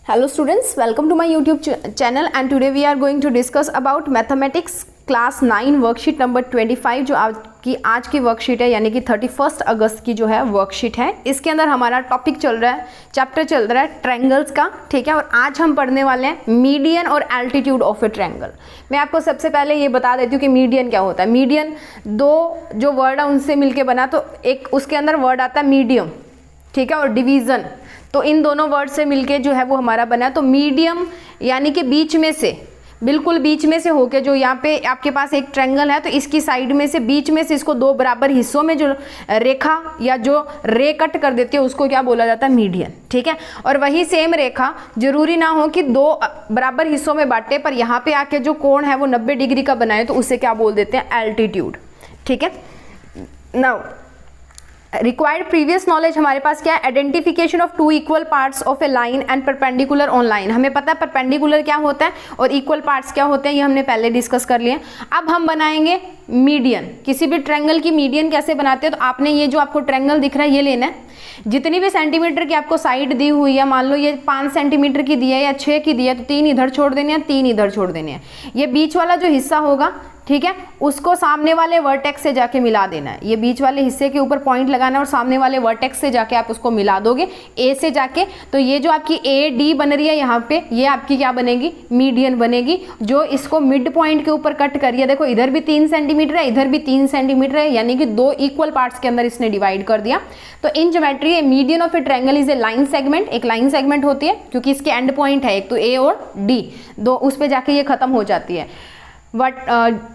Hello students, welcome to my YouTube channel and today we are going to discuss about mathematics class 9 worksheet number 25 जो आज की worksheet है यानी कि 31 अगस्त की जो है वर्कशीट है। इसके अंदर हमारा टॉपिक चल रहा है, चैप्टर चल रहा है ट्रायंगल्स का, ठीक है। और आज हम पढ़ने वाले हैं मीडियन और एल्टीट्यूड ऑफ ए ट्रायंगल। मैं आपको सबसे पहले ये बता देती हूँ कि मीडियन क्या होता है। मीडियन दो जो वर्ड है उनसे मिलके बना, तो एक उसके अंदर वर्ड आता है मीडियम, ठीक है, और डिवीज़न, तो इन दोनों वर्ड से मिलके जो है वो हमारा बना। तो मीडियम यानी कि बीच में से, बिल्कुल बीच में से होके, जो यहाँ पे आपके पास एक ट्रायंगल है तो इसकी साइड में से, बीच में से इसको दो बराबर हिस्सों में जो रेखा या जो रे कट कर देती है उसको क्या बोला जाता है, मीडियन, ठीक है। और वही सेम रेखा जरूरी ना हो कि दो बराबर हिस्सों में बांटे, पर यहाँ पे आके जो कोण है वो 90 डिग्री का बनाए तो उसे क्या बोल देते हैं, एल्टीट्यूड, ठीक है। नाउ रिक्वायर्ड प्रीवियस नॉलेज हमारे पास क्या है, identification of two equal parts of a line and perpendicular on line. हमें पता है परपेंडिकुलर क्या होता है और इक्वल पार्ट्स क्या होते हैं, ये हमने पहले डिस्कस कर लिए। अब हम बनाएंगे मीडियन। किसी भी ट्रायंगल की मीडियन कैसे बनाते हैं, तो आपने ये जो आपको ट्रायंगल दिख रहा है ये लेना है। जितनी भी सेंटीमीटर की आपको साइड दी हुई है, मान लो ये 5 सेंटीमीटर की दी है या 6 की दी है, तो 3 इधर छोड़ देने हैं, 3 इधर छोड़ देने हैं। ये बीच वाला जो हिस्सा होगा, ठीक है, उसको सामने वाले वर्टेक्स से जाके मिला देना है। ये बीच वाले हिस्से के ऊपर पॉइंट लगाना है और सामने वाले वर्टेक्स से जाके आप उसको मिला दोगे ए से जाके। तो ये जो आपकी ए डी बन रही है यहाँ पे, ये आपकी क्या बनेगी, मीडियन बनेगी, जो इसको मिड पॉइंट के ऊपर कट करिए। देखो इधर भी 3 सेंटीमीटर है, इधर भी 3 सेंटीमीटर है, यानी कि दो इक्वल पार्ट्स के अंदर इसने डिवाइड कर दिया। तो in geometry median of a triangle is a line segment. एक लाइन सेगमेंट होती है क्योंकि इसके एंड पॉइंट है एक तो ए और डी, दो उस पर जाके ये खत्म हो जाती है। But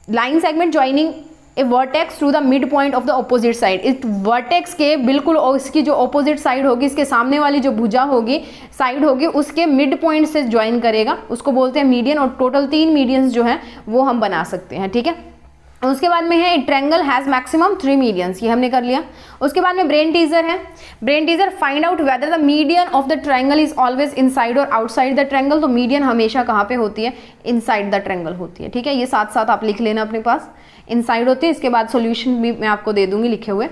line segment joining A vertex through the mid point of the opposite side. इस वर्टेक्स के बिल्कुल इसकी जो ऑपोजिट साइड होगी, इसके सामने वाली जो भुजा होगी, साइड होगी, उसके मिड पॉइंट से ज्वाइन करेगा, उसको बोलते हैं मीडियन। और टोटल 3 मीडियंस जो हैं वो हम बना सकते हैं, ठीक है। उसके बाद में है ट्रायंगल हैज मैक्सिमम 3 मीडियंस, ये हमने कर लिया। उसके बाद में ब्रेन टीजर है। Brain teaser find out whether the median of the triangle is always inside और आउटसाइड द ट्रायंगल। तो मीडियन हमेशा कहाँ पे होती है, इनसाइड द ट्रायंगल होती है, ठीक है। ये साथ साथ आप लिख लेना अपने पास, इनसाइड होती है। इसके बाद सॉल्यूशन भी मैं आपको दे दूंगी लिखे हुए।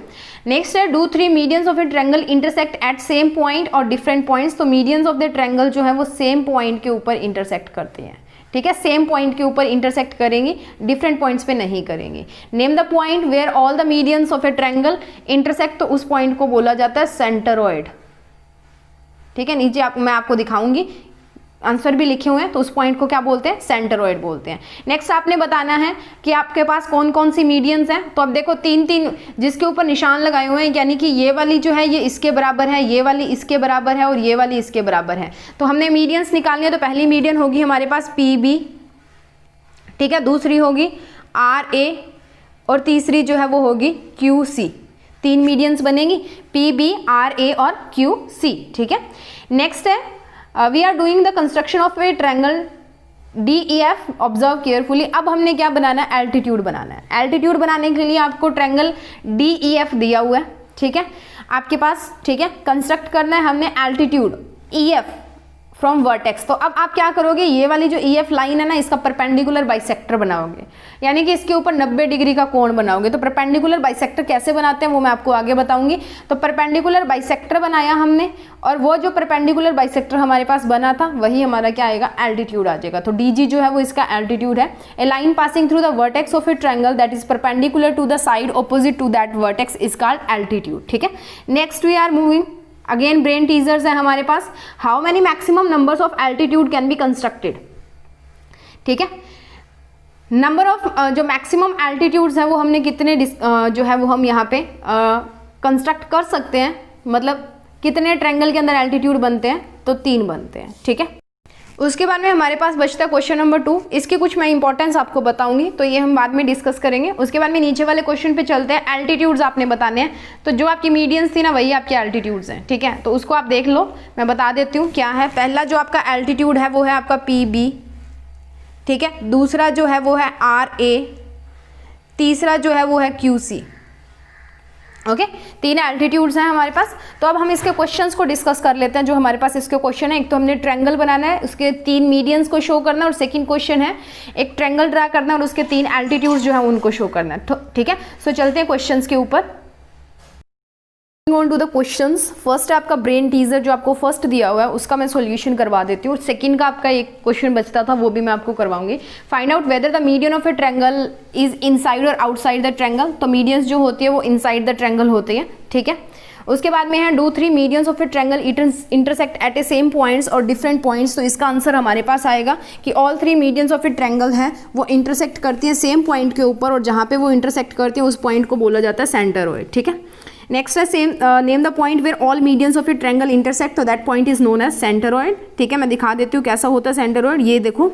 नेक्स्ट है do 3 medians of a triangle intersect at same point और डिफरेंट पॉइंट्स। तो मीडियंस ऑफ द ट्रायंगल जो है वो सेम पॉइंट के ऊपर इंटरसेक्ट करते हैं, ठीक है, सेम पॉइंट के ऊपर इंटरसेक्ट करेंगी, डिफरेंट पॉइंट्स पे नहीं करेंगी। Name the point where all the medians of a triangle intersect. तो उस पॉइंट को बोला जाता है सेंटरॉइड, ठीक है। नीचे मैं आपको दिखाऊंगी, आंसर भी लिखे हुए हैं, तो उस पॉइंट को क्या बोलते हैं, सेंटरॉइड बोलते हैं। नेक्स्ट आपने बताना है कि आपके पास कौन कौन सी मीडियंस हैं। तो अब देखो 3 जिसके ऊपर निशान लगाए हुए हैं, यानी कि ये वाली जो है ये इसके बराबर है, ये वाली इसके बराबर है और ये वाली इसके बराबर है। तो हमने मीडियंस निकालनी है। तो पहली मीडियन होगी हमारे पास PB, ठीक है, दूसरी होगी RA और तीसरी जो है वो होगी QC। 3 मीडियंस बनेंगी, PB, RA और QC, ठीक है। नेक्स्ट है we are doing the construction of a triangle DEF, observe carefully. अब हमने क्या बनाना है, एल्टीट्यूड बनाना है। एल्टीट्यूड बनाने के लिए आपको ट्रायंगल DEF दिया हुआ है, ठीक है, आपके पास, ठीक है। कंस्ट्रक्ट करना है हमने एल्टीट्यूड EF फ्रॉम वर्टेक्स। तो अब आप क्या करोगे, ये वाली जो EF लाइन है ना, इसका परपेंडिकुलर बाइसेक्टर बनाओगे, यानी कि इसके ऊपर 90 डिग्री का कोण बनाओगे। तो परपेंडिकुलर बाइसेक्टर कैसे बनाते हैं वो मैं आपको आगे बताऊंगी। तो परपेंडिकुलर बाइसेक्टर बनाया हमने, और वो जो परपेंडिकुलर बाइसेक्टर हमारे पास बना था वही हमारा क्या आएगा, एल्टीट्यूड आ जाएगा। तो DG जो है वो इसका एल्टीट्यूड है। A line passing through the vertex of a triangle that is perpendicular to the side opposite to that vertex is called altitude, ठीक है। Next we are moving again, brain teasers है हमारे पास। How many maximum numbers of altitude can be constructed, ठीक है। Number of जो maximum altitudes है वो हमने कितने जो है वो हम यहाँ पे कंस्ट्रक्ट कर सकते हैं, मतलब कितने ट्रायंगल के अंदर एल्टीट्यूड बनते हैं, तो 3 बनते हैं, ठीक है। उसके बाद में हमारे पास बचता है क्वेश्चन नंबर 2। इसकी कुछ मैं इंपॉर्टेंस आपको बताऊंगी, तो ये हम बाद में डिस्कस करेंगे। उसके बाद में नीचे वाले क्वेश्चन पे चलते हैं। एल्टीट्यूड्स आपने बताने हैं, तो जो आपकी मीडियंस थी ना वही आपके एल्टीट्यूड्स हैं, ठीक है। तो उसको आप देख लो, मैं बता देती हूँ क्या है। पहला जो आपका एल्टीट्यूड है वो है आपका PB, ठीक है। दूसरा जो है वो है RA, तीसरा जो है वो है QC, ओके। 3 एल्टीट्यूड्स हैं हमारे पास। तो अब हम इसके क्वेश्चंस को डिस्कस कर लेते हैं। जो हमारे पास इसके क्वेश्चन है, एक तो हमने ट्रायंगल बनाना है, उसके 3 मीडियंस को शो करना है, और सेकंड क्वेश्चन है एक ट्रायंगल ड्रा करना है और उसके 3 एल्टीट्यूड्स जो है उनको शो करना है, ठीक है। सो चलते हैं क्वेश्चंस के ऊपर। On to the questions. First आपका ब्रेन टीजर जो आपको फर्स्ट दिया हुआ है उसका मैं सॉल्यूशन करवा देती हूँ। सेकंड का आपका एक क्वेश्चन बचता था वो भी मैं आपको करवाऊंगी। Find out whether the median of a triangle is inside और आउटसाइड द ट्रायंगल। तो मीडियंस जो होती है वो इनसाइड द ट्रायंगल होते हैं, ठीक है। उसके बाद में है do 3 medians of a triangle intersect at A same points और डिफरेंट पॉइंट्स। तो इसका आंसर हमारे पास आएगा कि all 3 medians of a triangle है वो इंटरसेक्ट करती है सेम पॉइंट के ऊपर, और जहाँ पे वो इंटरसेक्ट करती है उस पॉइंट को बोला जाता है सेंटरॉइड, ठीक है। नेक्स्ट है same name the point where all medians of a triangle intersect, तो that point is known as centroid, ठीक है। मैं दिखा देती हूँ कैसा होता है सेंटरॉइड। ये देखो,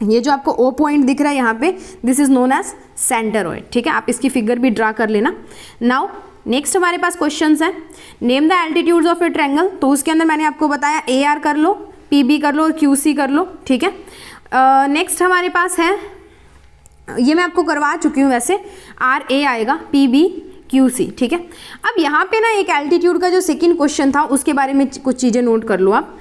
ये जो आपको ओ पॉइंट दिख रहा है यहाँ पे, this is known as centroid, ठीक है। आप इसकी फिगर भी ड्रा कर लेना। नाउ नेक्स्ट हमारे पास क्वेश्चंस है, name the altitudes of a triangle. तो उसके अंदर मैंने आपको बताया AR कर लो, PB कर लो और QC कर लो, ठीक है। नेक्स्ट हमारे पास है, ये मैं आपको करवा चुकी हूँ वैसे, RA आएगा, PB QC, ठीक है। अब यहाँ पे ना एक एल्टीट्यूड का जो सेकंड क्वेश्चन था उसके बारे में कुछ चीज़ें नोट कर लो आप।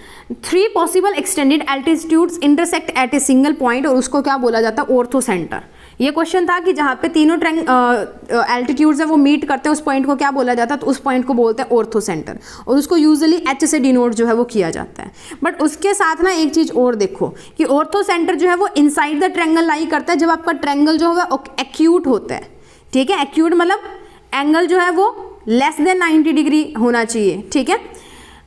3 possible extended altitudes intersect at a single point, और उसको क्या बोला जाता है, ऑर्थो सेंटर। ये क्वेश्चन था कि जहाँ पे तीनों एल्टीट्यूड्स है वो मीट करते हैं उस पॉइंट को क्या बोला जाता है, तो उस पॉइंट को बोलते हैं ऑर्थो सेंटर, और उसको यूजुअली H से डिनोट जो है वो किया जाता है। बट उसके साथ ना एक चीज़ और देखो कि ऑर्थो सेंटर जो है वो इनसाइड द ट्रायंगल लाई करता है जब आपका ट्रायंगल जो है वो एक्यूट होता है, ठीक है। एक्यूट मतलब एंगल जो है वो लेस देन 90 डिग्री होना चाहिए, ठीक है।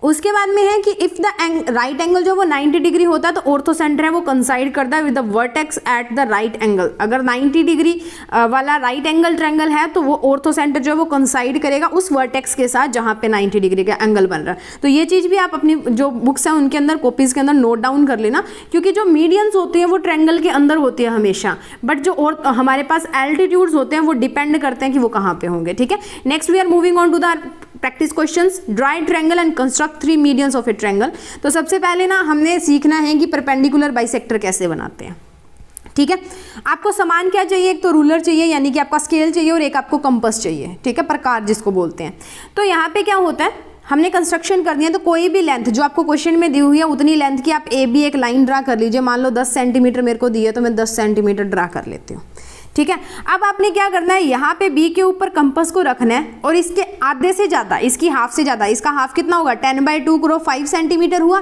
उसके बाद में है कि इफ़ द राइट एंगल जो है वो 90 डिग्री होता है तो ऑर्थो सेंटर है वो कंसाइड करता है with the vertex at the right angle. अगर 90 डिग्री वाला राइट एंगल ट्रायंगल है तो वो ऑर्थो सेंटर जो है वो कंसाइड करेगा उस वर्टेक्स के साथ जहाँ पे 90 डिग्री का एंगल बन रहा है। तो ये चीज़ भी आप अपनी जो बुक्स हैं उनके अंदर, कॉपीज़ के अंदर नोट डाउन कर लेना, क्योंकि जो मीडियंस होती हैं वो ट्रायंगल के अंदर होती है हमेशा, बट जो और हमारे पास एल्टीट्यूड्स होते हैं वो डिपेंड करते हैं कि वो कहाँ पे होंगे, ठीक है। Next we are moving on to the practice questions. Draw a triangle and construct 3 medians of a triangle. तो सबसे पहले ना हमने सीखना है कि परपेंडिकुलर बाइसेक्टर कैसे बनाते हैं, ठीक है। आपको सामान क्या चाहिए, एक तो रूलर चाहिए यानी कि आपका स्केल चाहिए, और एक आपको कंपास चाहिए, ठीक है, प्रकार जिसको बोलते हैं। तो यहाँ पे क्या होता है, हमने कंस्ट्रक्शन करनी है तो कोई भी लेंथ जो आपको क्वेश्चन में दी हुई है उतनी लेंथ की आप AB एक लाइन ड्रा कर लीजिए। मान लो 10 सेंटीमीटर मेरे को दी है तो मैं 10 सेंटीमीटर ड्रा कर लेती हूँ, ठीक है। अब आपने क्या करना है, यहाँ पे B के ऊपर कंपास को रखना है और इसके आधे से ज़्यादा, इसकी हाफ से ज़्यादा, इसका हाफ कितना होगा 10/2 करो, 5 सेंटीमीटर हुआ।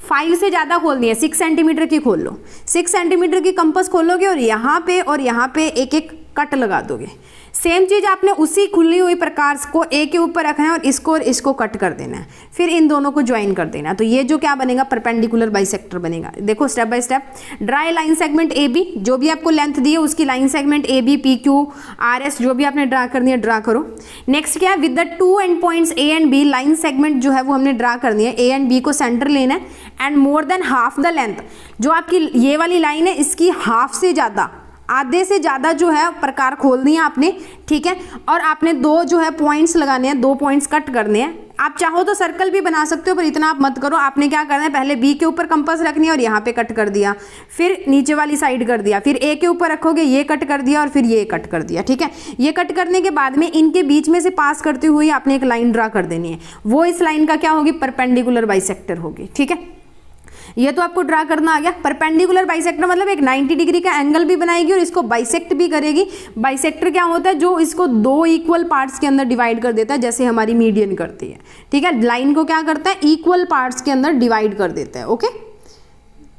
5 से ज़्यादा खोलनी है, 6 सेंटीमीटर की खोल लो। 6 सेंटीमीटर की कंपास खोलोगे और यहाँ पे एक एक कट लगा दोगे। सेम चीज़ आपने उसी खुली हुई प्रकार को A के ऊपर रखना है और इसको कट कर देना है, फिर इन दोनों को ज्वाइन कर देना है। तो ये जो क्या बनेगा, परपेंडिकुलर बाइसेक्टर बनेगा। देखो step by step, dry line segment AB, जो भी आपको लेंथ दी है उसकी line segment AB, PQ, RS जो भी आपने ड्रा करनी है ड्रा करो। नेक्स्ट क्या है, with the 2 and points A and B, line segment जो है वो हमने ड्रा करनी है। A एंड B को सेंटर लेना है and more than half the length, जो आपकी ये वाली लाइन है इसकी हाफ से ज़्यादा, आधे से ज़्यादा जो है प्रकार खोलनी है आपने, ठीक है। और आपने 2 जो है पॉइंट्स लगाने हैं, 2 पॉइंट्स कट करने हैं। आप चाहो तो सर्कल भी बना सकते हो पर इतना आप मत करो। आपने क्या करना है, पहले B के ऊपर कंपास रखनी है और यहाँ पे कट कर दिया, फिर नीचे वाली साइड कर दिया, फिर A के ऊपर रखोगे ये कट कर दिया और फिर ये कट कर दिया, ठीक है। ये कट करने के बाद में इनके बीच में से पास करते हुए आपने एक लाइन ड्रा कर देनी है, वो इस लाइन का क्या होगी, परपेंडिकुलर बाइसेक्टर होगी, ठीक है। ये तो आपको ड्रा करना आ गया। परपेंडिकुलर बाइसेक्टर मतलब एक 90 डिग्री का एंगल भी बनाएगी और इसको बाइसेक्ट भी करेगी। बाइसेक्टर क्या होता है, जो इसको 2 इक्वल पार्ट्स के अंदर डिवाइड कर देता है, जैसे हमारी मीडियन करती है, ठीक है। लाइन को क्या करता है, इक्वल पार्ट्स के अंदर डिवाइड कर देता है। Okay,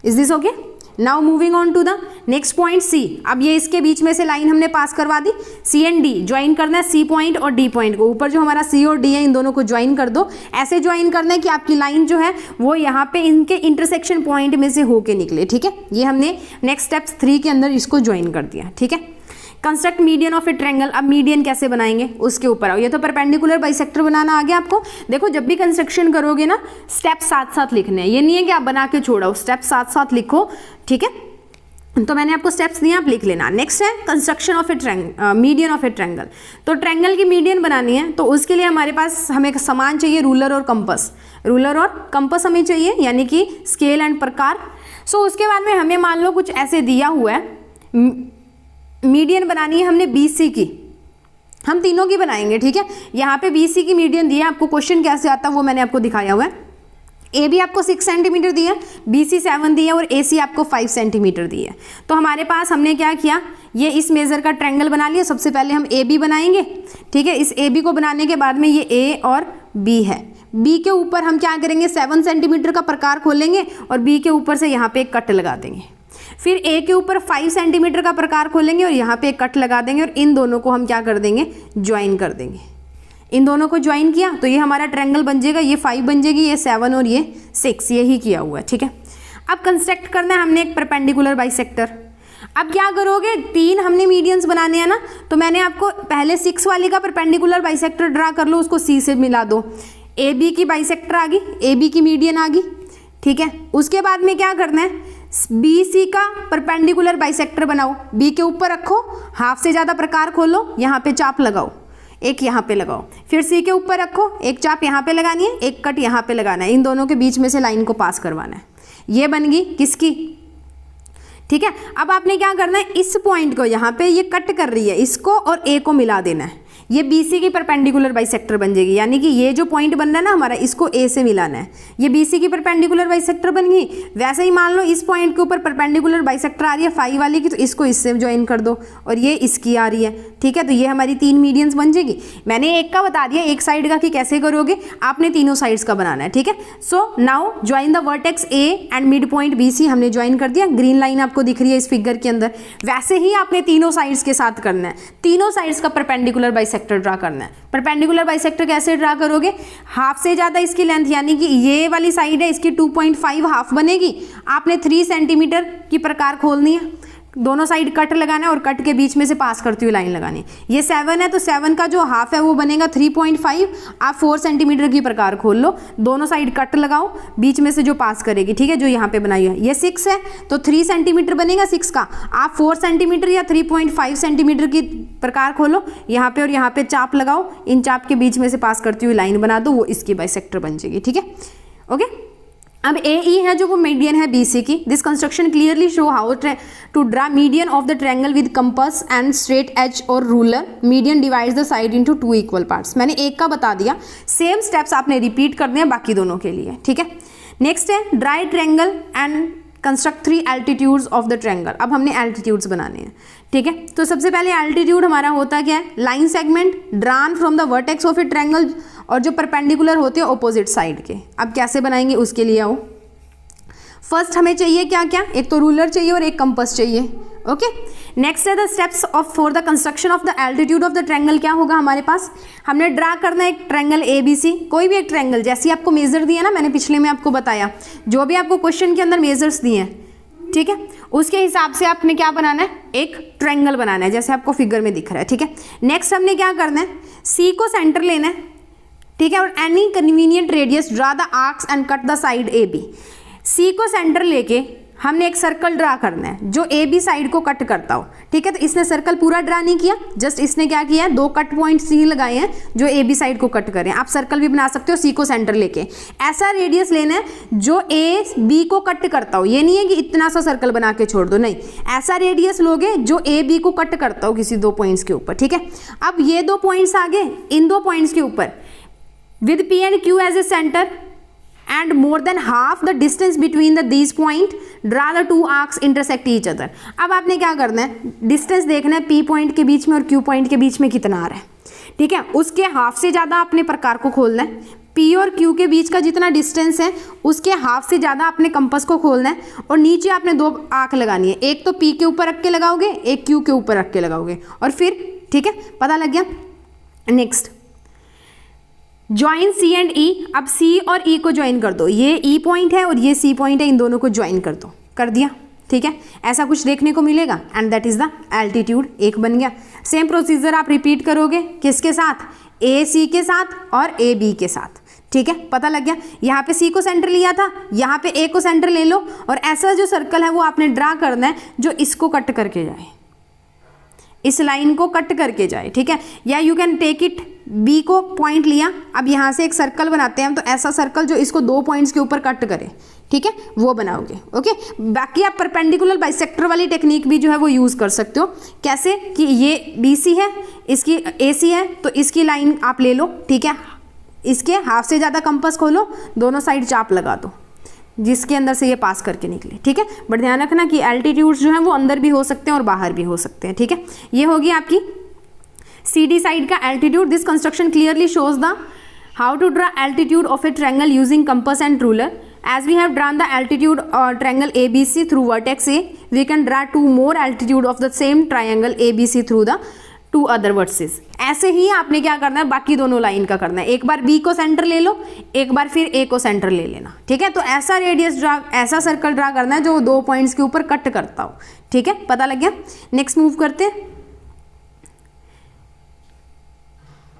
is this okay? Now moving on to the next point C। अब ये इसके बीच में से लाइन हमने पास करवा दी, C एंड D ज्वाइन करना है, C पॉइंट और D पॉइंट को। ऊपर जो हमारा C और D है इन दोनों को ज्वाइन कर दो। ऐसे ज्वाइन करना है कि आपकी लाइन जो है वो यहाँ पे इनके इंटरसेक्शन पॉइंट में से होके निकले, ठीक है। ये हमने नेक्स्ट स्टेप 3 के अंदर इसको ज्वाइन कर दिया, ठीक है। Construct median of a triangle. अब मीडियन कैसे बनाएंगे उसके ऊपर आओ। ये तो परपेंडिकुलर बाइसेक्टर बनाना आ गया आपको। देखो जब भी कंस्ट्रक्शन करोगे ना, स्टेप साथ साथ लिखने हैं, ये नहीं है कि आप बना के छोड़ो, स्टेप साथ साथ लिखो, ठीक है। तो मैंने आपको स्टेप्स दिए, आप लिख लेना। नेक्स्ट है construction of A median of a triangle. तो ट्रायंगल की मीडियन बनानी है तो उसके लिए हमारे पास हमें सामान चाहिए, रूलर और कंपास। रूलर और कंपास हमें चाहिए, यानी कि स्केल एंड प्रकार। सो उसके बाद में हमें मान लो कुछ ऐसे दिया हुआ है, मीडियन बनानी है हमने BC की, हम तीनों की बनाएंगे, ठीक है। यहाँ पे BC की मीडियन दी है, आपको क्वेश्चन कैसे आता है वो मैंने आपको दिखाया हुआ है। AB आपको 6 सेंटीमीटर दी है, BC 7 दी है और AC आपको 5 सेंटीमीटर दी है। तो हमारे पास हमने क्या किया, ये इस मेज़र का ट्रायंगल बना लिया। सबसे पहले हम AB बनाएंगे, ठीक है। इस AB को बनाने के बाद में ये A और बी है। बी के ऊपर हम क्या करेंगे, 7 सेंटीमीटर का प्रकार खोलेंगे और बी के ऊपर से यहाँ पे एक कट लगा देंगे। फिर ए के ऊपर 5 सेंटीमीटर का प्रकार खोलेंगे और यहाँ पे एक कट लगा देंगे और इन दोनों को हम क्या कर देंगे, ज्वाइन कर देंगे। इन दोनों को ज्वाइन किया तो ये हमारा ट्रायंगल बन जाएगा, ये 5 बन जाएगी, ये 7 और ये 6, यही किया हुआ है। ठीक है, अब कंस्ट्रक्ट करना है हमने एक परपेंडिकुलर बाइसेक्टर। अब क्या करोगे, 3 हमने मीडियंस बनाने हैं ना, तो मैंने आपको पहले 6 वाली का परपेंडिकुलर बाइसेक्टर ड्रा कर लो, उसको सी से मिला दो। ए बी की बाइसेक्टर आ गई, ए बी की मीडियन आ गई। ठीक है, उसके बाद में क्या करना है, बी सी का परपेंडिकुलर बाइसेक्टर बनाओ, बी के ऊपर रखो, हाफ से ज़्यादा प्रकार खोलो, यहाँ पे चाप लगाओ, एक यहाँ पे लगाओ। फिर सी के ऊपर रखो, एक चाप यहाँ पे लगानी है, एक कट यहाँ पे लगाना है, इन दोनों के बीच में से लाइन को पास करवाना है। ये बन गई किसकी, ठीक है। अब आपने क्या करना है, इस पॉइंट को यहाँ पे ये कट कर रही है, इसको और ए को मिला देना है, ये BC की परपेंडिकुलर बाइसेक्टर बन जाएगी। यानी कि ये जो पॉइंट बन रहा है ना हमारा, इसको A से मिलाना है, ये BC की परपेंडिकुलर बाइसेक्टर बन गई। वैसे ही मान लो इस पॉइंट के ऊपर परपेंडिकुलर बाइसेक्टर आ रही है 5 वाली की, तो इसको इससे ज्वाइन कर दो और ये इसकी आ रही है। ठीक है, तो ये हमारी 3 मीडियंस बन जाएगी। मैंने एक का बता दिया, एक साइड का कि कैसे करोगे, आपने तीनों साइड्स का बनाना है। ठीक है, so now join the vertex A and mid point BC हमने ज्वाइन कर दिया। ग्रीन लाइन आपको दिख रही है इस फिगर के अंदर। वैसे ही आपने तीनों साइड्स के साथ करना है, तीनों साइड्स का परपेंडिकुलर बाइसेक्टर ड्रा करना है। परपेंडिकुलर बाइसेक्टर कैसे ड्रा करोगे, हाफ से ज्यादा इसकी लेंथ, यानी कि ये वाली साइड है इसकी 2.5 हाफ बनेगी, आपने 3 सेंटीमीटर की प्रकार खोलनी है, दोनों साइड कट लगाना है और कट के बीच में से पास करती हुई लाइन लगानी है। ये 7 है तो 7 का जो हाफ है वो बनेगा 3.5, आप 4 सेंटीमीटर की प्रकार खोल लो, दोनों साइड कट लगाओ, बीच में से जो पास करेगी, ठीक है, जो यहाँ पे बनाई है। ये 6 है तो 3 सेंटीमीटर बनेगा 6 का, आप 4 सेंटीमीटर या 3.5 सेंटीमीटर की प्रकार खोलो, यहाँ पे और यहाँ पे चाप लगाओ, इन चाप के बीच में से पास करती हुई लाइन बना दो, वो इसकी बाइसेक्टर बन जाएगी। ठीक है, ओके। अब AE है जो वो मीडियन है BC की। This construction clearly show how to draw median of the triangle with compass and straight edge और ruler. Median divides the side into 2 equal parts. मैंने एक का बता दिया, सेम स्टेप्स आपने रिपीट करने हैं बाकी दोनों के लिए। ठीक है, नेक्स्ट है dry triangle and construct 3 altitudes of the triangle. अब हमने एल्टीट्यूड्स बनाने हैं। ठीक है, तो सबसे पहले एल्टीट्यूड हमारा होता क्या है, line segment drawn from the vertex of a triangle, और जो परपेंडिकुलर होते हैं ऑपोजिट साइड के। अब कैसे बनाएंगे उसके लिए आओ, फर्स्ट हमें चाहिए क्या क्या, एक तो रूलर चाहिए और एक कंपास चाहिए। ओके, नेक्स्ट है the steps of for the construction of the altitude of the triangle. क्या होगा हमारे पास, हमने ड्रा करना है एक ट्रायंगल ABC, कोई भी एक ट्रायंगल, जैसे आपको मेजर दिया ना, मैंने पिछले में आपको बताया, जो भी आपको क्वेश्चन के अंदर मेजर्स दिए हैं, ठीक है, उसके हिसाब से आपने क्या बनाना है, एक ट्रायंगल बनाना है, जैसे आपको फिगर में दिख रहा है। ठीक है, नेक्स्ट हमने क्या करना है, C को सेंटर लेना है, ठीक है, और any convenient radius draw the arcs and cut the side AB। C को सेंटर लेके हमने एक सर्कल ड्रा करना है जो AB साइड को कट करता हो। ठीक है, तो इसने सर्कल पूरा ड्रा नहीं किया, जस्ट इसने क्या किया है, 2 कट पॉइंट C लगाए हैं जो AB साइड को कट करें। आप सर्कल भी बना सकते हो C को सेंटर लेके। ऐसा रेडियस लेना है जो AB को कट करता हो, ये नहीं है कि इतना सा सर्कल बना के छोड़ दो, नहीं, ऐसा रेडियस लोगे जो AB को कट करता हो किसी 2 पॉइंट्स के ऊपर। ठीक है, अब ये 2 पॉइंट्स आ गए, इन 2 पॉइंट्स के ऊपर with P and Q as a centre and more than half the distance between these point, draw the 2 arcs intersect each other। अब आपने क्या करना है, डिस्टेंस देखना है P पॉइंट के बीच में और Q पॉइंट के बीच में कितना आ रहा है। ठीक है, उसके हाफ से ज़्यादा अपने प्रकार को खोलना है, P और Q के बीच का जितना डिस्टेंस है उसके हाफ से ज़्यादा अपने कंपास को खोलना है, और नीचे आपने 2 आर्क लगानी है, एक तो P के ऊपर रख के लगाओगे, एक Q के ऊपर रख के लगाओगे, और फिर ठीक है, पता लग गया। Next join C and E। अब C और E को ज्वाइन कर दो, ये E पॉइंट है और ये C पॉइंट है, इन दोनों को ज्वाइन कर दो, कर दिया। ठीक है, ऐसा कुछ देखने को मिलेगा, and that is the altitude, एक बन गया। सेम प्रोसीजर आप रिपीट करोगे, किसके साथ, AC के साथ और AB के साथ। ठीक है, पता लग गया। यहाँ पे C को सेंटर लिया था, यहाँ पे A को सेंटर ले लो, और ऐसा जो सर्कल है वो आपने ड्रा करना है जो इसको कट करके जाए, इस लाइन को कट करके जाए। ठीक है, या you can take it, B को पॉइंट लिया, अब यहाँ से एक सर्कल बनाते हैं हम, तो ऐसा सर्कल जो इसको 2 पॉइंट्स के ऊपर कट करे, ठीक है, वो बनाओगे। ओके, बाकी आप परपेंडिकुलर बाइसेक्टर वाली टेक्निक भी जो है वो यूज़ कर सकते हो। कैसे कि ये BC है, इसकी AC है, तो इसकी लाइन आप ले लो, ठीक है, इसके हाफ से ज़्यादा कंपास खोलो, दोनों साइड चाप लगा दो जिसके अंदर से ये पास करके निकले। ठीक है, बट ध्यान रखना कि एल्टीट्यूड्स जो है वो अंदर भी हो सकते हैं और बाहर भी हो सकते हैं। ठीक है, ये होगी आपकी CD साइड का altitude. This construction clearly shows the how to draw altitude of a triangle using compass and ruler. As we have drawn the altitude triangle ABC through vertex A, we can draw two more altitude of the same triangle ABC through the two other vertices. ऐसे ही आपने क्या करना है, बाकी दोनों line का करना है. एक बार B को सेंटर ले लो, एक बार फिर A को सेंटर ले लेना. ठीक है, तो ऐसा रेडियस ड्रा, ऐसा सर्कल ड्रा करना है जो 2 पॉइंट्स के ऊपर कट करता हो. ठीक है, पता लग गया. नेक्स्ट मूव करते हैं.